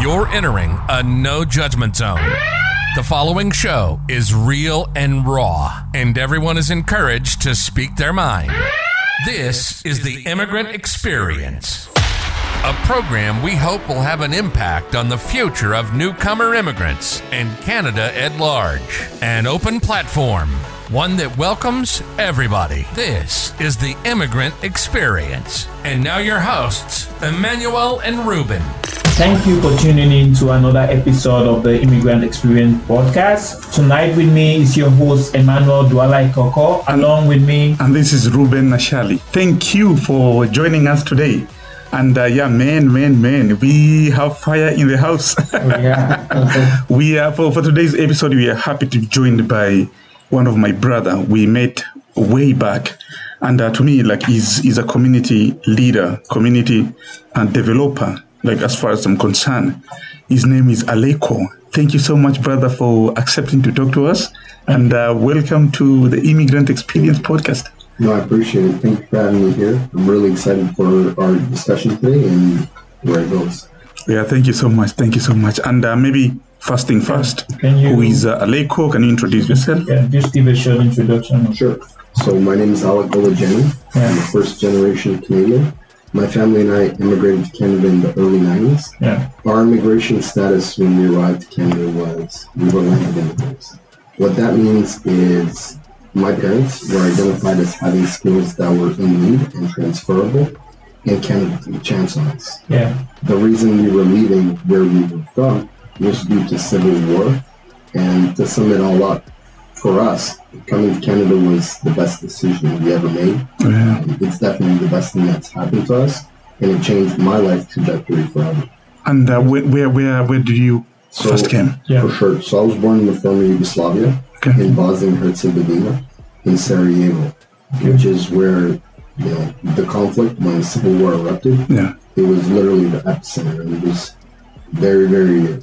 You're entering a no judgment zone. The following show is real and raw, and everyone is encouraged to speak their mind. This is the Immigrant Experience, a program we hope will have an impact on the future of newcomer immigrants and Canada at large. An open platform, one that welcomes everybody. This is the Immigrant Experience. And now your hosts, Emmanuel and Ruben. Thank you for tuning in to another episode of the Immigrant Experience podcast. Tonight with me is your host, Emmanuel Dualai-Koko, along with me. And this is Ruben Nashali. Thank you for joining us today. And man, we have fire in the house. We are for today's episode, we are happy to be joined by one of my brother. We met way back. And to me, he's a community leader, community and developer. As far as I'm concerned, his name is Alek. Thank you so much, brother, for accepting to talk to us. And welcome to the Immigrant Experience podcast. No, I appreciate it. Thank you for having me here. I'm really excited for our discussion today and where it goes. Yeah, thank you so much. And maybe first thing first, who is Alek? Can you introduce yourself? Yeah, just give a short introduction. Sure. So my name is Alek Golijanin. I'm a first generation Canadian. My family and I immigrated to Canada in the early 90s. Yeah. Our immigration status when we arrived to Canada was we were landed immigrants. What that means is my parents were identified as having skills that were in need and transferable, and Canada took a chance on us. Yeah. The reason we were leaving where we were from was due to civil war, and to sum it all up, for us, coming to Canada was the best decision we ever made. It's definitely the best thing that's happened to us, and it changed my life trajectory forever. And where did you first came? Yeah. For sure. So I was born in the former Yugoslavia, in Bosnia and Herzegovina, in Sarajevo, which is where the conflict, when the civil war erupted, it was literally the epicenter, and it was very, very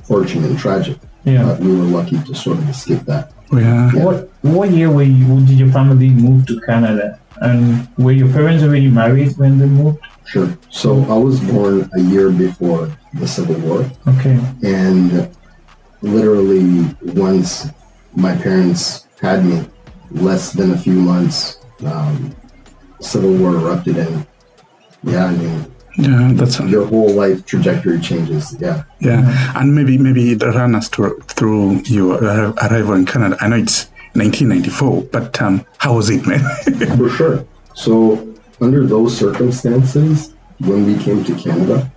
fortunate and tragic. But we were lucky to sort of escape that. What year did your family move to Canada? And were your parents already married when they moved? Sure. So I was born a year before the Civil War. Okay. And literally once my parents had me, less than a few months, Civil War erupted, and that's your whole life trajectory changes. And maybe run us through your arrival in Canada. I know it's 1994, but how was it, man? For sure. So under those circumstances, when we came to Canada,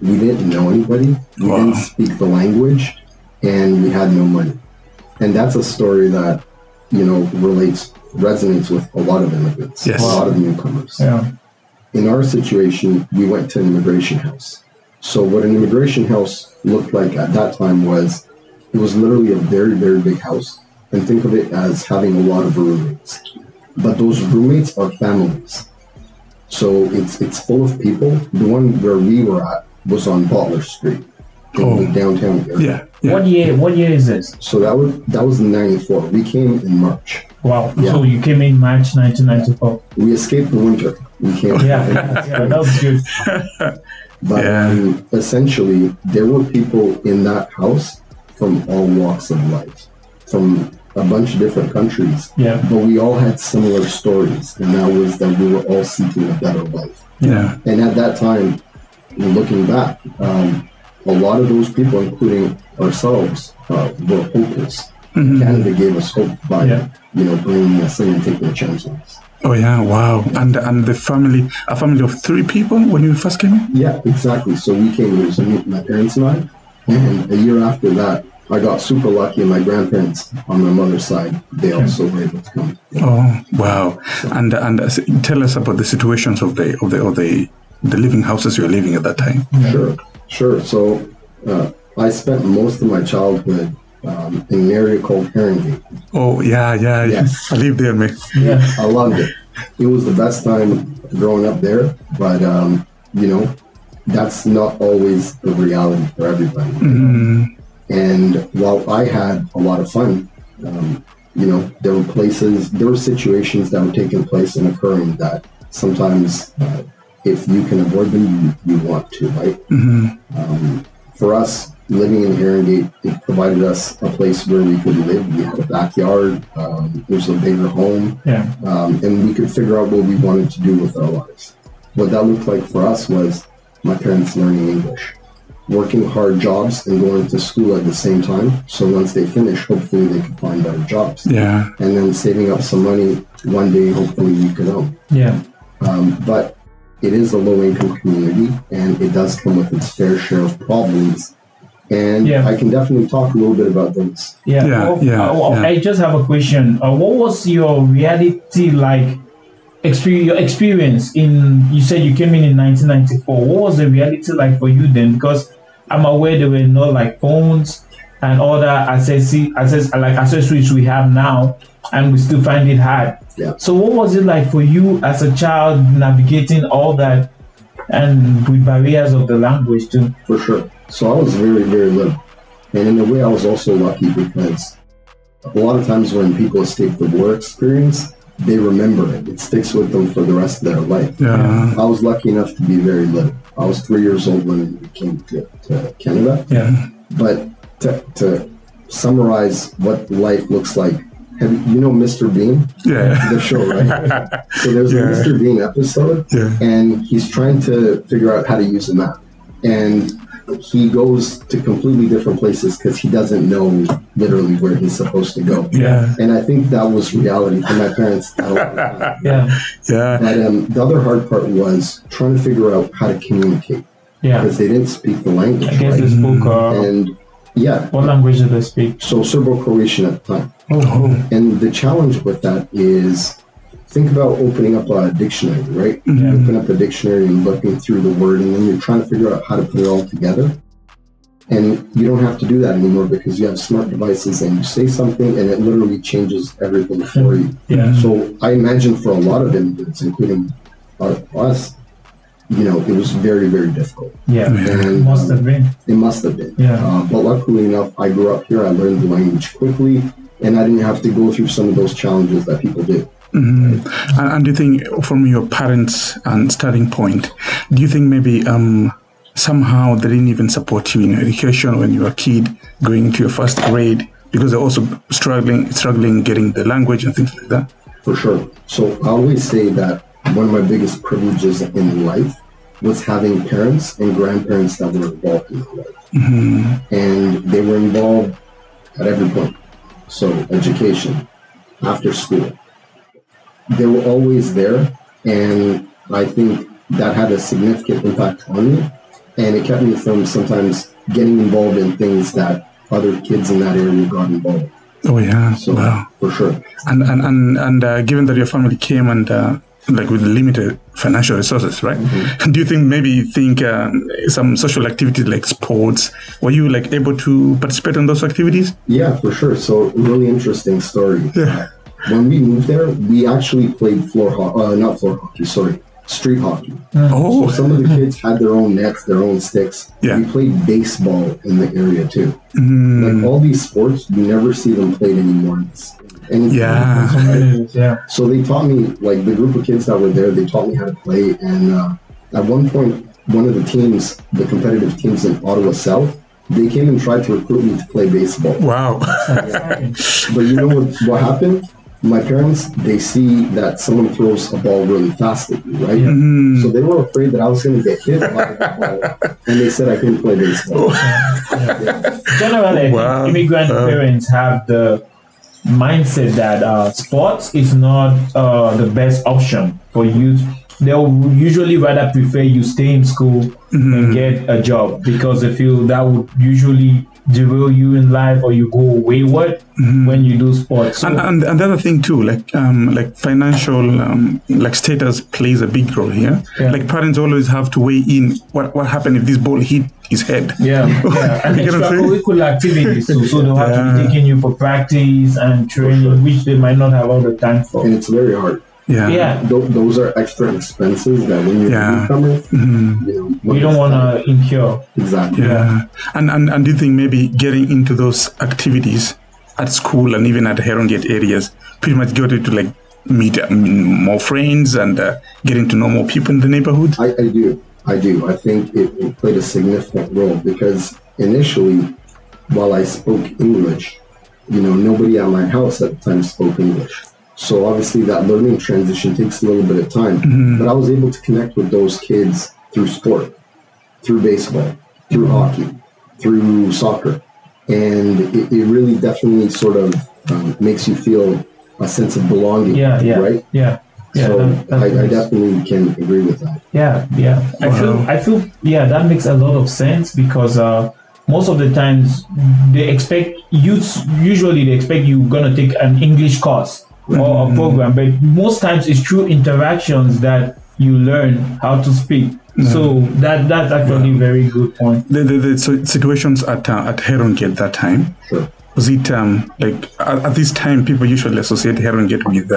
we didn't know anybody, we didn't speak the language, and we had no money. And that's a story that resonates with a lot of immigrants, a lot of newcomers. In our situation, we went to an immigration house. So what an immigration house looked like at that time was, it was literally a very, very big house. And think of it as having a lot of roommates. But those roommates are families. So it's full of people. The one where we were at was on Butler Street in the downtown area. What year is this? So that was in 94. We came in March. Wow. So you came in March 1994. We escaped the winter. We came. That was good. But essentially, there were people in that house from all walks of life, from a bunch of different countries. But we all had similar stories, and that was that we were all seeking a better life. And at that time, looking back, a lot of those people, including ourselves, were hopeless. Canada gave us hope by bringing us in and taking a chance on us. Oh yeah, wow. And a family of 3 people when you first came in? Yeah, exactly. So we came, it was my parents and I, and a year after that, I got super lucky, and my grandparents on my mother's side, they also were able to come. Oh, wow. And tell us about the situations of the living houses you were living at that time. Sure. So I spent most of my childhood in an area called Heron Gate. Oh, yeah. I lived there, man. I loved it. It was the best time growing up there, but, that's not always the reality for everybody. And while I had a lot of fun, there were situations that were taking place and occurring that sometimes if you can avoid them, you want to, right? For us, living in Heron Gate, it provided us a place where we could live. We had a backyard, there's a bigger home, and we could figure out what we wanted to do with our lives. What that looked like for us was my parents learning English, working hard jobs and going to school at the same time. So once they finish, hopefully they could find better jobs. Yeah. And then saving up some money, one day hopefully we could own. Yeah. But it is a low-income community, and it does come with its fair share of problems. And I can definitely talk a little bit about those. I just have a question. What was your reality like? Your experience in, you said you came in 1994. What was the reality like for you then? Because I'm aware there were no like phones and other accessories we have now, and we still find it hard. Yeah. So what was it like for you as a child navigating all that, and with barriers of the language too? For sure. So I was very, very little. And in a way I was also lucky, because a lot of times when people escape the war experience, they remember it. It sticks with them for the rest of their life. Yeah. I was lucky enough to be very little. I was 3 years old when we came to Canada. Yeah. But to summarize what life looks like, you know Mr. Bean? Yeah. The show, right? So there's a Mr. Bean episode, and he's trying to figure out how to use a map. And he goes to completely different places because he doesn't know literally where he's supposed to go. Yeah. And I think that was reality for my parents. But the other hard part was trying to figure out how to communicate. Yeah. Because they didn't speak the language. I guess they spoke. What language did they speak? So Serbo-Croatian at the time. Oh. And the challenge with that is, think about opening up a dictionary, right? Yeah. Open up a dictionary and looking through the word, and then you're trying to figure out how to put it all together. And you don't have to do that anymore because you have smart devices, and you say something and it literally changes everything for you. Yeah. So I imagine for a lot of immigrants, including us, it was very, very difficult. Yeah, and, it must have been. It must have been. Yeah. But luckily enough, I grew up here. I learned the language quickly, and I didn't have to go through some of those challenges that people do. Mm-hmm. And do you think, from your parents' starting point, do you think maybe somehow they didn't even support you in your education when you were a kid, going into your first grade, because they're also struggling getting the language and things like that? For sure. So I always say that one of my biggest privileges in life was having parents and grandparents that were involved in my life. Mm-hmm. And they were involved at every point. So education, after school. They were always there, and I think that had a significant impact on me, and it kept me from sometimes getting involved in things that other kids in that area got involved in. Oh yeah, so, wow. For sure. And given that your family came and with limited financial resources, right? Mm-hmm. Do you think some social activities like sports, were you able to participate in those activities? Yeah, for sure. So really interesting story. Yeah. When we moved there, we actually played street hockey. Oh. So some of the kids had their own nets, their own sticks. Yeah. We played baseball in the area too. Mm. All these sports, you never see them played anymore. So they taught me, the group of kids that were there, they taught me how to play. And at one point, one of the teams, the competitive teams in Ottawa South, they came and tried to recruit me to play baseball. Wow. But you know what happened? My parents, they see that someone throws a ball really fast at you, right? Mm. So they were afraid that I was going to get hit by the ball, and they said I couldn't play baseball. Generally, immigrant parents have the mindset that sports is not the best option for youth. They'll usually rather prefer you stay in school and get a job, because they feel that would usually derail you in life, or you go wayward when you do sports. So, and the other thing too, financial status plays a big role here. Yeah. Parents always have to weigh in what happened if this ball hit his head. Yeah. And extracurricular activities too. So they'll have to be taking you for practice and training, which they might not have all the time for. And it's very hard. Yeah. Those are extra expenses that when you're a newcomer, you don't want to incur. Exactly. Yeah. And do you think maybe getting into those activities at school and even at Heron Gate areas pretty much got you to meet more friends and getting to know more people in the neighborhood? I do. I do. I think it played a significant role because initially, while I spoke English, nobody at my house at the time spoke English. So obviously that learning transition takes a little bit of time, but I was able to connect with those kids through sport, through baseball, through hockey, through soccer. And it really definitely sort of makes you feel a sense of belonging, right? Yeah. So I definitely can agree with that. Yeah. Wow. I feel that makes a lot of sense because most of the times usually they expect you're gonna take an English course or a program, but most times it's through interactions that you learn how to speak. So that's actually a very good point. The situations at Heron Gate that time, was it at this time people usually associate Heron Gate with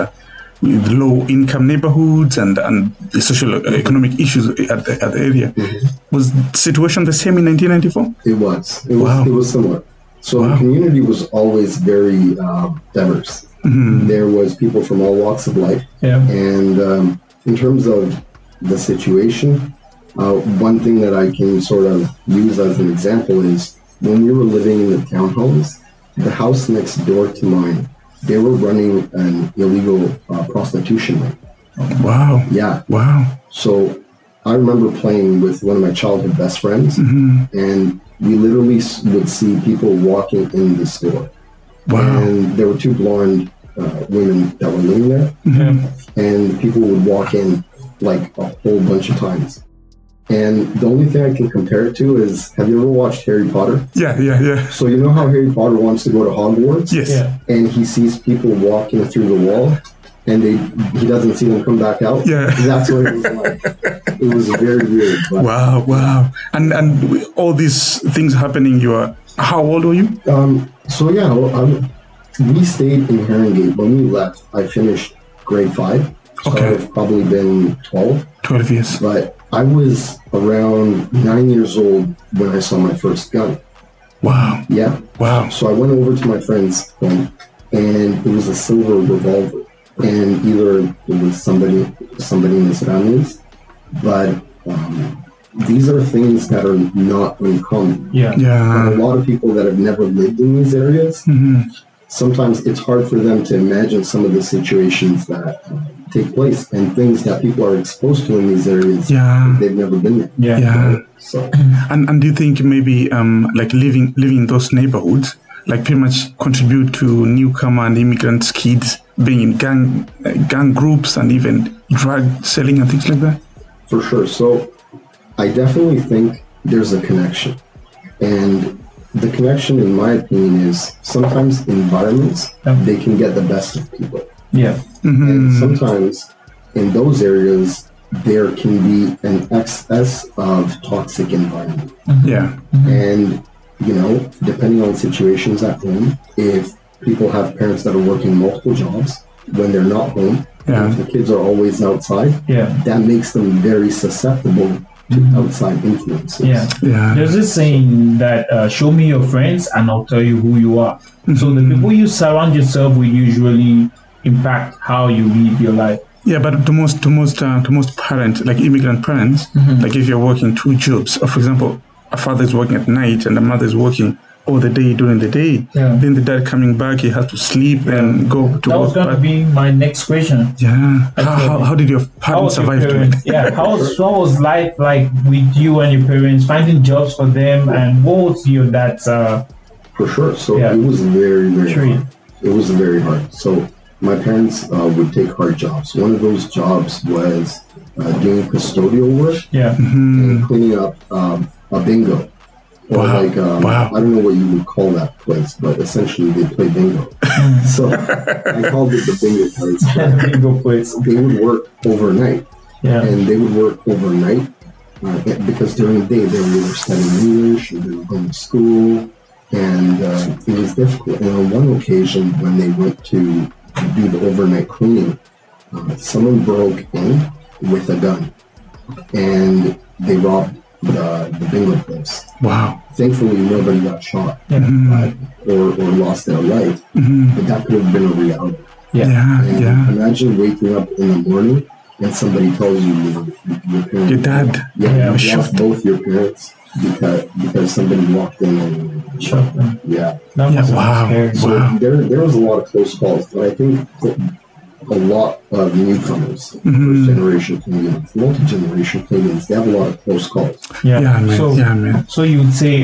low-income neighborhoods and the socio-economic issues at the area. Was the situation the same in 1994? It was. It was similar. So the community was always very diverse. There was people from all walks of life. And in terms of the situation, one thing that I can sort of use as an example is when we were living in the townhomes, the house next door to mine, they were running an illegal prostitution ring. Wow. Yeah. Wow. So I remember playing with one of my childhood best friends, and we literally would see people walking in the store. Wow. And there were two blonde women that were living there, and people would walk in like a whole bunch of times. And the only thing I can compare it to is, have you ever watched Harry Potter? Yeah. So you know how Harry Potter wants to go to Hogwarts? Yes. Yeah. And he sees people walking through the wall, and he doesn't see them come back out? Yeah. That's what it was like. It was very weird. But, wow. And with all these things happening, how old were you? We stayed in Heron Gate. When we left, I finished grade 5. So I've probably been 12. 12 years. But I was around 9 years old when I saw my first gun. Wow. Yeah. Wow. So I went over to my friend's home, and it was a silver revolver. And either it was somebody in his families, but these are things that are not uncommon. Yeah. And a lot of people that have never lived in these areas, sometimes it's hard for them to imagine some of the situations that take place and things that people are exposed to in these areas. They've never been there. Yeah. So, and do you think maybe living in those neighborhoods pretty much contribute to newcomer and immigrants' kids being in gang groups and even drug selling and things like that? For sure. So I definitely think there's a connection, and the connection, in my opinion, is sometimes environments, they can get the best of people. Yeah. And sometimes in those areas, there can be an excess of toxic environment. Yeah. And, depending on situations at home, if people have parents that are working multiple jobs, when they're not home, if the kids are always outside, that makes them very susceptible to outside influences. There's this saying that show me your friends and I'll tell you who you are. So the people you surround yourself with usually impact how you live your life. Yeah, but to most parents, like immigrant parents, like if you're working 2 jobs, or for example, a father is working at night and a mother is working all the day during the day, then the dad coming back, he has to sleep and go to work. That was going to be my next question. Yeah. How did your parents survive? How was life like with you and your parents, finding jobs for them, and what was your dad's... For sure. So it was very, very hard. It was very hard. So my parents would take hard jobs. One of those jobs was doing custodial work and cleaning up a bingo. Or I don't know what you would call that place, but essentially they play bingo. So I called it the bingo place. Bingo place. They would work overnight. And they would work overnight because during the day they were either studying English or they were going to school, and it was difficult. And on one occasion when they went to do the overnight cleaning, someone broke in with a gun and they robbed the bingo place. Wow. Thankfully, nobody got shot or lost their life, but that could have been a reality. Yeah. Imagine waking up in the morning and somebody tells you, your parents, your dad, you lost both your parents because somebody walked in and shot them. Yeah. Wow. So there was a lot of close calls, but I think a lot of newcomers, first generation Canadians, multi-generation Canadians, they have a lot of close calls. Man. So you would say,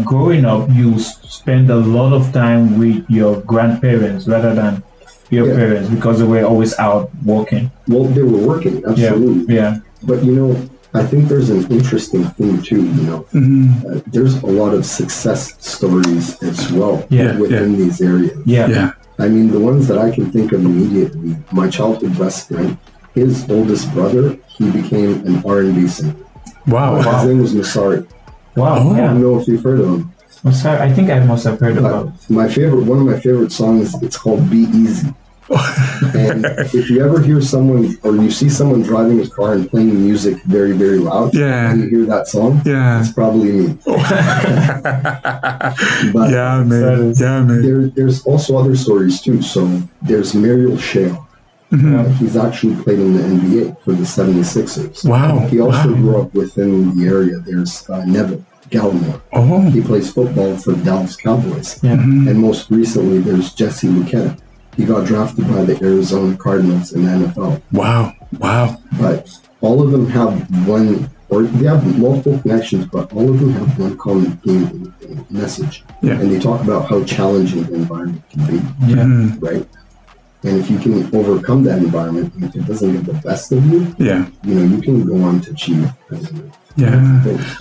growing up, you spend a lot of time with your grandparents rather than your parents because they were always out working. Well, they were working, absolutely. Yeah. But I think there's an interesting thing too. There's a lot of success stories as well within these areas. I mean, the ones that I can think of immediately, my childhood best friend, his oldest brother, he became an R&B singer. Wow. His name was Masari. Wow. I don't know if you've heard of him. Masari, I think I must have heard about it. One of my favorite songs, it's called Be Easy. And if you ever hear someone, or you see someone driving a car and playing music very, very loud, and you hear that song, it's probably me. But man. There's also other stories too. So there's Mariel Shale. He's actually played in the NBA for the 76ers. Wow. He also grew up within the area. There's Neville Gallimore. He plays football for the Dallas Cowboys. And most recently, there's Jesse Luketa. He got drafted by the Arizona Cardinals in the NFL. Wow. But all of them have they have multiple connections, but all of them have one common theme and message. And they talk about how challenging the environment can be. Right? And if you can overcome that environment, and if it doesn't get the best of you, you can go on to achieve.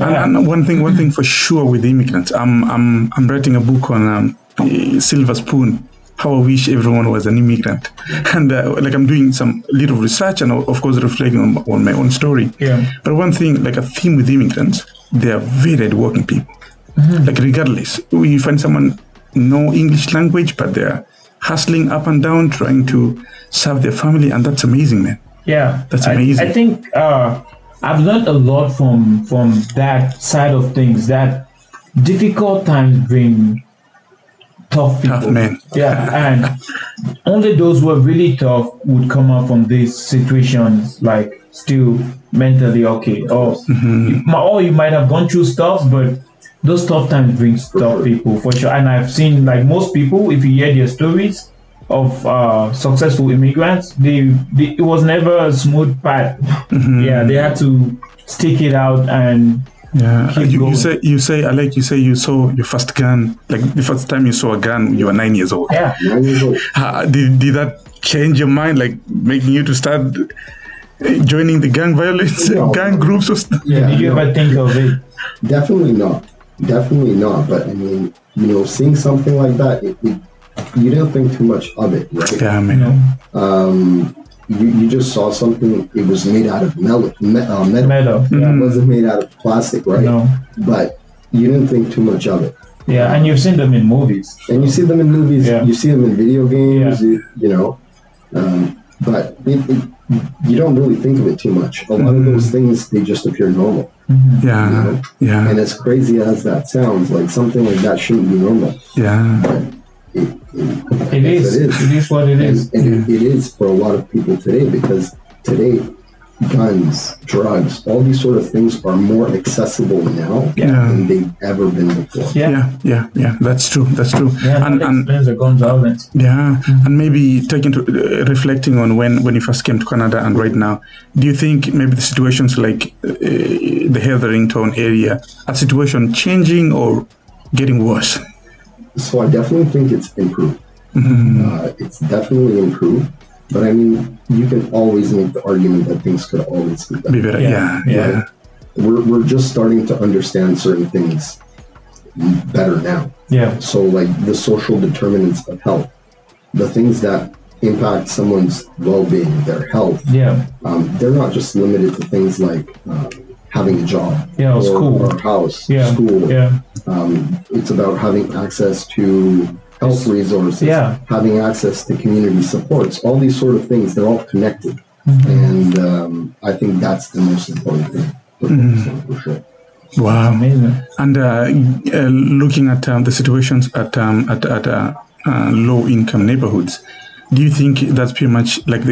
And one thing for sure with immigrants, I'm writing a book on Silver Spoon. How I wish everyone was an immigrant, and I'm doing some little research and of course reflecting on my own story. But one thing, like a theme with immigrants, they are very hardworking people. Like regardless, you find someone no English language, but they are hustling up and down, trying to serve their family, and that's amazing, man. That's amazing. I think I've learned a lot from that side of things. That difficult times bring tough people. Tough men. And only those who are really tough would come out from these situations like still mentally okay. Or you might have gone through stuff, but those tough times bring tough people for sure. And I've seen, like most people, if you hear their stories of successful immigrants, it was never a smooth path. They had to stick it out and you say Alek, you saw your first gun, like the first time you saw a gun, you were 9 years old. 9 years old. Did that change your mind, like making you to start joining the gang violence, gang groups or stuff? Did you ever think of it? Definitely not. But I mean, seeing something like that, you didn't think too much of it, right? Yeah, man. You just saw something. It was made out of metal. It wasn't made out of plastic, right? No. But you didn't think too much of it. And you've seen them in movies. And you see them in movies. You see them in video games. But you don't really think of it too much. A lot of those things, they just appear normal. And as crazy as that sounds, like something like that shouldn't be normal. But it is what it is. And it is for a lot of people today, because today guns, drugs, all these sort of things are more accessible now than they've ever been before. That's true. And the gun violence. And maybe reflecting on when you first came to Canada and right now, do you think maybe the situations like the heatherington area, are situation changing or getting worse? So I definitely think it's improved. It's definitely improved. But I mean, you can always make the argument that things could always be better. We're just starting to understand certain things better now. So like the social determinants of health, the things that impact someone's well-being, their health, they're not just limited to things like having a job or a house, school. It's about having access to health resources, having access to community supports, all these sort of things, they're all connected. And I think that's the most important thing to focus on, for sure. Wow. Amazing. And looking at the situations at low-income neighborhoods, do you think that's pretty much like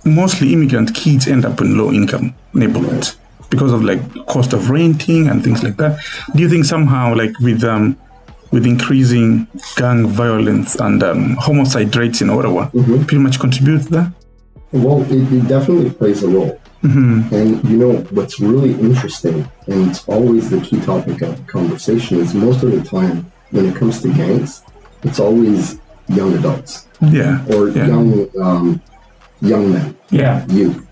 mostly immigrant kids end up in low-income neighborhoods because of like cost of renting and things like that. Do you think somehow, like with increasing gang violence and homicide rates in Ottawa, pretty much contributes to that? Well, it definitely plays a role. And you know what's really interesting, and it's always the key topic of conversation, is most of the time when it comes to gangs, it's always young adults, or young men, youth,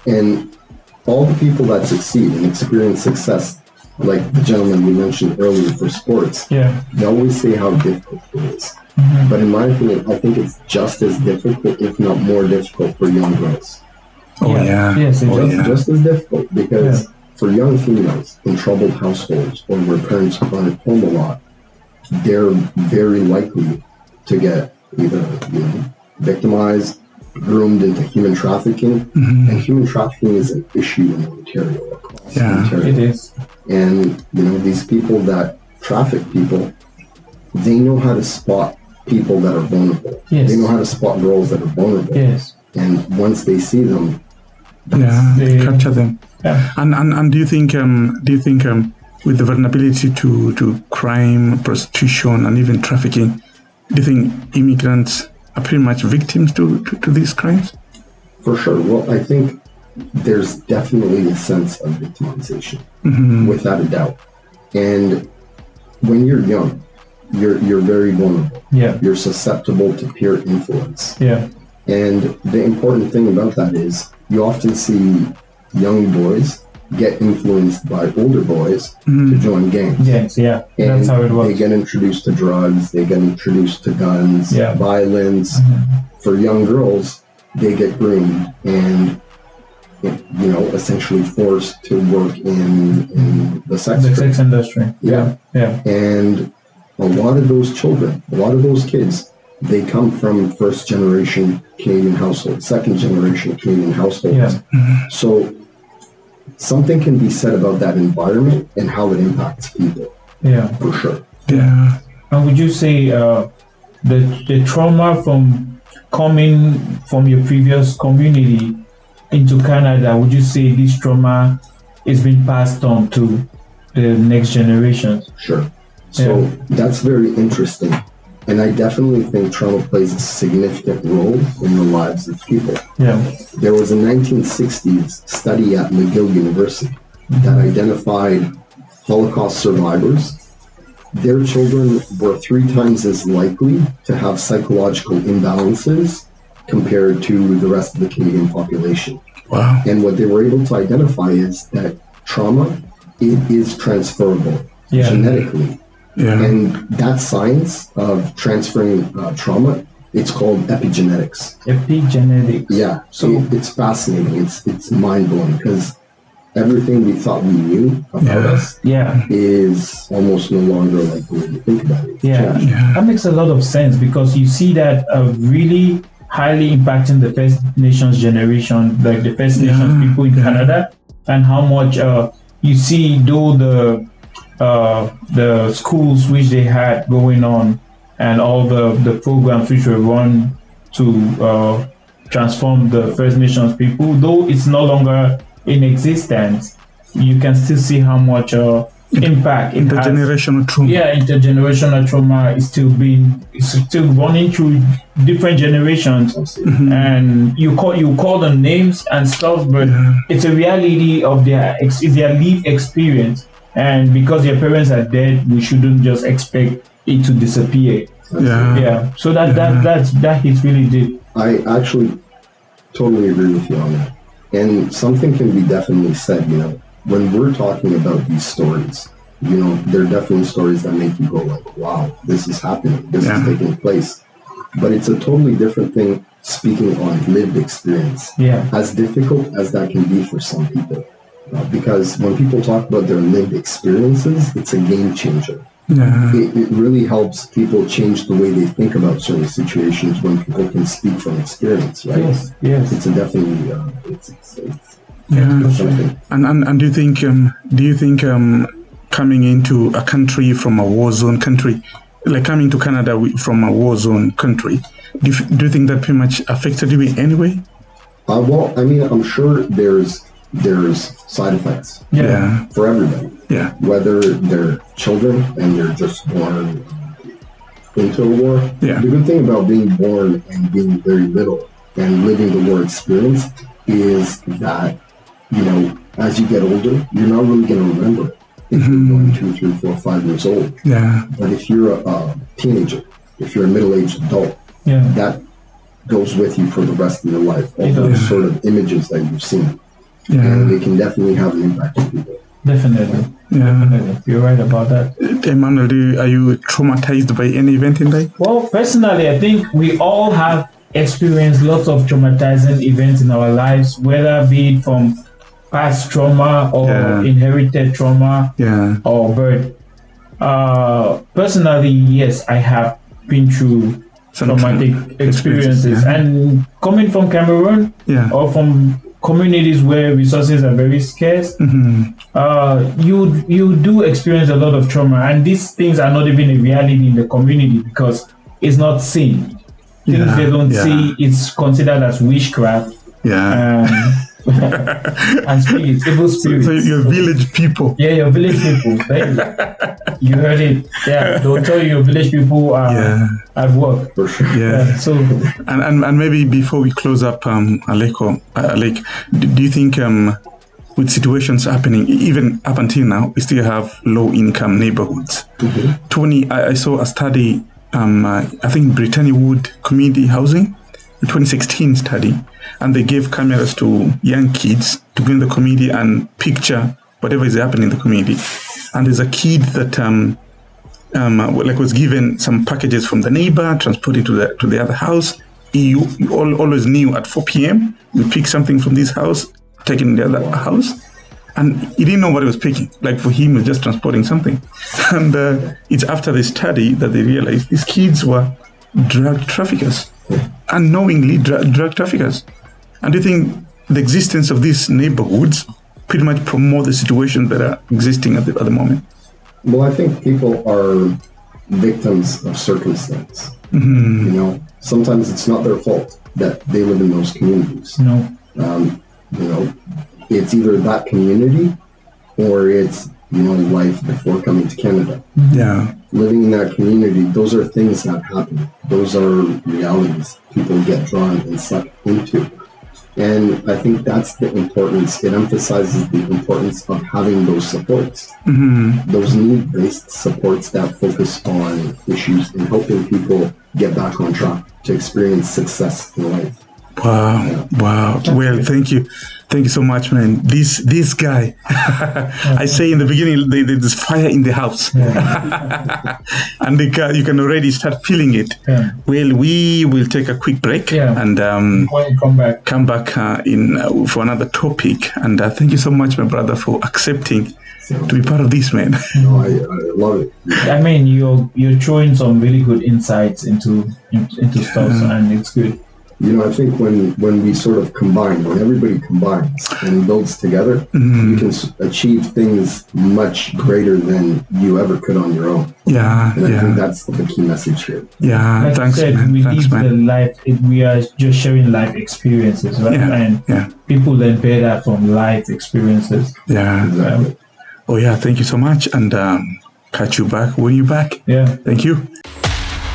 and all the people that succeed and experience success, like the gentleman we mentioned earlier for sports, they always say how difficult it is. But in my opinion, I think it's just as difficult, if not more difficult, for young girls. Just as difficult, because for young females in troubled households or where parents aren't at home a lot, they're very likely to get either victimized, groomed into human trafficking, and human trafficking is an issue in Ontario, across Ontario. It is. And these people that traffic people, they know how to spot people that are vulnerable. They know how to spot girls that are vulnerable. And once they see them, they capture them. And do you think with the vulnerability to crime, prostitution, and even trafficking, do you think immigrants are pretty much victims to these crimes? For sure. Well, I think there's definitely a sense of victimization, without a doubt. And when you're young, you're very vulnerable. You're susceptible to peer influence. And the important thing about that is you often see young boys get influenced by older boys to join gangs. And that's how it works. They get introduced to drugs, they get introduced to guns, violence. For young girls, they get groomed and essentially forced to work in the sex industry. And a lot of those children, a lot of those kids, they come from first generation Canadian households, second generation Canadian households. So something can be said about that environment and how it impacts people. For sure. And would you say the trauma from coming from your previous community into Canada, would you say this trauma is being passed on to the next generations? Sure. So that's very interesting. And I definitely think trauma plays a significant role in the lives of people. There was a 1960s study at McGill University that identified Holocaust survivors. Their children were 3 times as likely to have psychological imbalances compared to the rest of the Canadian population. And what they were able to identify is that trauma, it is transferable genetically. And that science of transferring trauma, it's called epigenetics. So it's fascinating. It's mind-blowing because everything we thought we knew about us is almost no longer like the way you think about it. That makes a lot of sense because you see that really highly impacting the First Nations generation, like the First Nations people in Canada, and how much you see though the schools which they had going on and all the programs which were run to transform the First Nations people, though it's no longer in existence, you can still see how much impact it has. Intergenerational trauma. Intergenerational trauma is still running through different generations, and you call them names and stuff, but it's a reality of their lived experience. And because their parents are dead, we shouldn't just expect it to disappear. So that hits really deep. I actually totally agree with you on that. And something can be definitely said, when we're talking about these stories, there are definitely stories that make you go like, wow, this is happening, this is taking place. But it's a totally different thing speaking on lived experience. As difficult as that can be for some people. Because when people talk about their lived experiences, it's a game changer. It really helps people change the way they think about certain situations when people can speak from experience, right? It's a definitely something. And do you think coming into a country from a war zone country, like coming to Canada from a war zone country, do you think that pretty much affected you in any way? Well, I mean, I'm sure there's side effects for everybody. Yeah. Whether they're children and they're just born into a war. Yeah. The good thing about being born and being very little and living the war experience is that, you know, as you get older, you're not really going to remember it if you're going 2, 3, 4, 5 years old. Yeah. But if you're a teenager, if you're a middle-aged adult, that goes with you for the rest of your life. All those sort of images that you've seen. Yeah. And they can definitely have an impact on people. Definitely. Definitely. You're right about that. Emmanuel, are you traumatized by any event in life? Well, personally, I think we all have experienced lots of traumatizing events in our lives, whether be it from past trauma or inherited trauma or birth. Personally, yes, I have been through traumatic experiences. And coming from Cameroon or from communities where resources are very scarce, you do experience a lot of trauma, and these things are not even a reality in the community because it's not seen. Things they don't see, it's considered as witchcraft. And spirits, evil spirits. So your village people. Yeah, your village people. You heard it. Yeah, they'll tell you your village people at work. For sure. Yeah. So and maybe before we close up, Alek, do you think with situations happening even up until now, we still have low-income neighborhoods? Tony, I saw a study. I think Britannia Wood Community Housing, a 2016 study, and they gave cameras to young kids to go in the community and picture whatever is happening in the community. And there's a kid that was given some packages from the neighbor, transported to the other house. He always knew at 4 p.m. you pick something from this house, take it in the other house. And he didn't know what he was picking. Like for him, he was just transporting something. And it's after the study that they realized these kids were drug traffickers, unknowingly drug traffickers. And do you think the existence of these neighborhoods pretty much promote the situations that are existing at the moment? Well, I think people are victims of circumstance. You know, sometimes it's not their fault that they live in those communities. No. You know, it's either that community or it's, you know, life before coming to Canada. Yeah. Living in that community, those are things that happen. Those are realities people get drawn and sucked into. And I think that's the importance. It emphasizes the importance of having those supports. Those need-based supports that focus on issues and helping people get back on track to experience success in life. Wow. Well, thank you so much, man. This guy, I say in the beginning, there's fire in the house, and you can already start feeling it. Well, we will take a quick break and come back for another topic. And thank you so much, my brother, for accepting to be part of this, man. No, I love it. I mean, you're throwing some really good insights into stuff, and it's good. You know, I think when we sort of combine, when everybody combines and builds together, you can achieve things much greater than you ever could on your own. Yeah, and I think that's the key message here. Yeah, like thanks, you said, man. We are just sharing life experiences, right? And people then better from life experiences. Yeah, exactly. Oh yeah, thank you so much, and catch you back when you're back. Yeah, thank you.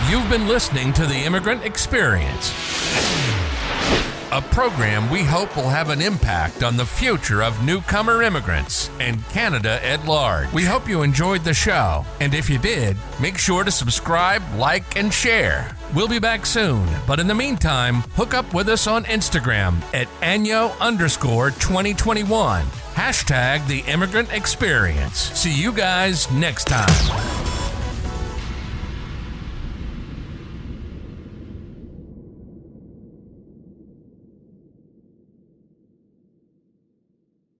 You've been listening to the Immigrant Experience, a program we hope will have an impact on the future of newcomer immigrants and Canada at large. We hope you enjoyed the show, and if you did, make sure to subscribe, like, and share. We'll be back soon, but in the meantime, hook up with us on Instagram at Anyo_2021. #the Immigrant Experience. See you guys next time.